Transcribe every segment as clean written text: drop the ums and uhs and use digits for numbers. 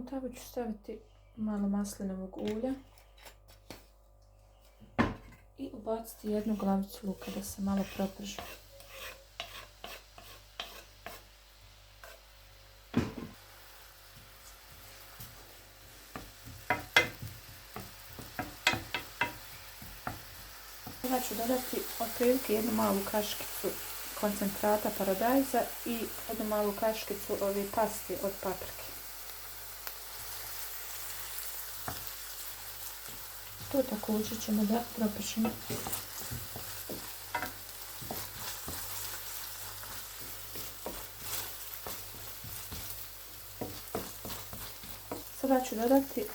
u tavu ću staviti malo maslinovog ulja i ubaciti jednu glavicu luka da se malo proprži. Sada ću dodati otprilike jednu malu kaškicu koncentrata paradajza i jednu malu kaškicu ove pasti od paprike. To također ćemo da propržimo. Sada ću dodati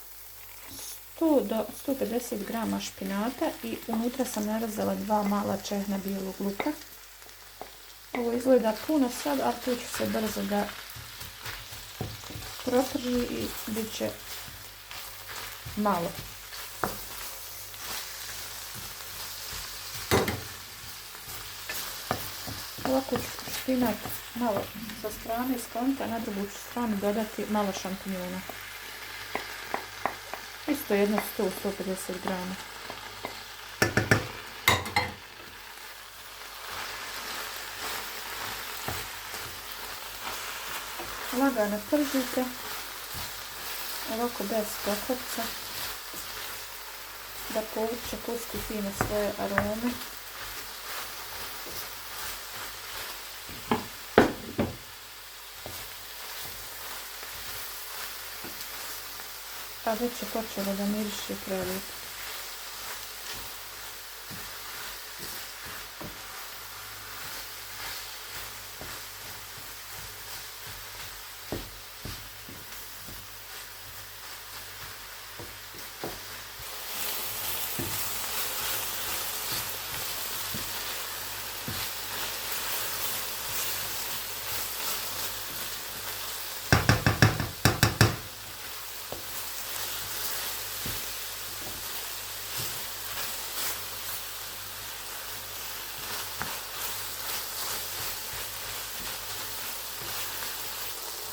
100 do 150 grama špinata i unutra sam narezala 2 mala čehna bijelog luka. Ovo izgleda puno sad, ali tu ću se brzo da proprži i bit će malo. Ovako ću špinat malo sa strane skloniti, a na drugu ću stranu dodati malo šampinjona. Isto jedno 100-150 grama. Lagano pržite, ovako bez poklopca, da povrće pusti fino svoje arome. A već je počelo da miriše prelijepo.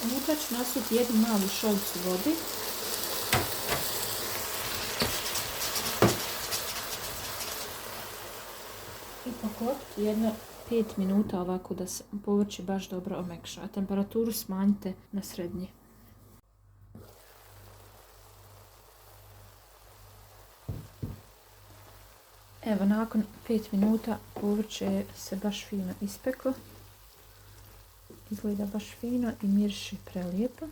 Unutra ću nasuti jednu malu šoljicu vode. I poklopiti jedno 5 minuta ovako da se povrće baš dobro omekša. A temperaturu smanjite na srednje. Evo, nakon 5 minuta povrće se baš fino ispeklo. Izgleda baš fino i miriše prelijepo.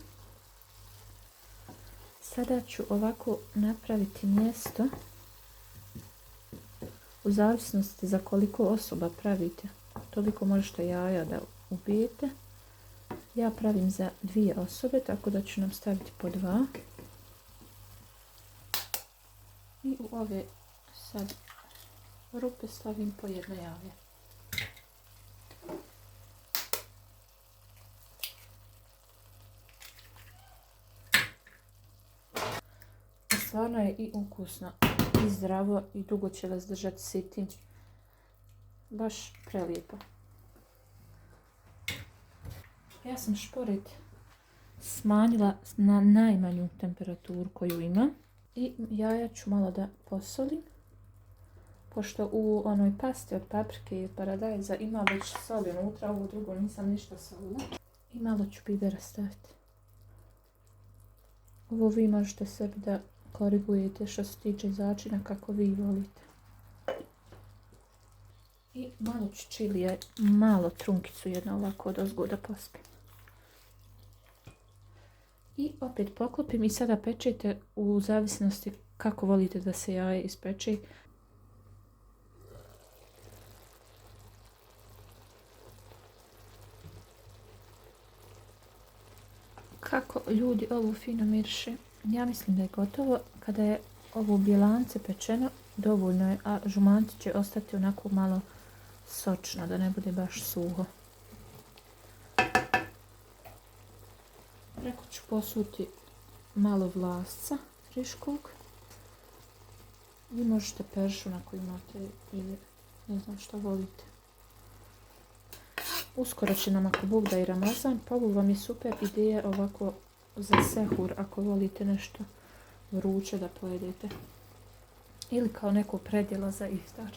Sada ću ovako napraviti mjesto u zavisnosti za koliko osoba pravite. Toliko možete jaja da ubijete. Ja pravim za 2 osobe, tako da ću nam staviti po 2. I u ove sad rupe stavim po 1 jaje. Stvarno je i ukusno i zdravo i dugo će vas držati siti. Baš prelijepo. Ja sam šporet smanjila na najmanju temperaturu koju ima. I jaja ću malo da posolim. Pošto u onoj pasti od paprike i paradajza ima već soli unutra, ovo drugo nisam ništa solila. I malo ću bibera staviti. Ovo vi možete sebi da korigujete što se tiče začina kako vi volite. I malo ću čilija, malo trunkicu jednu ovako od ozgo da pospim. I opet poklopim i sada pečete u zavisnosti kako volite da se jaje ispeče. Kako ljudi ovo fino miriše. Ja mislim da je gotovo. Kada je ovo bjelance pečeno, dovoljno je, a žumanci će ostati onako malo sočno, da ne bude baš suho. Preko ću posuti malo vlasca friškog. Vi možete peršun ako imate ili ne znam što volite. Uskoro će nam ako Bog da i Ramazan, pa ovo vam je super ideja ovako za sehur ako volite nešto vruće da pojedete. Ili kao neko predjela za iftar.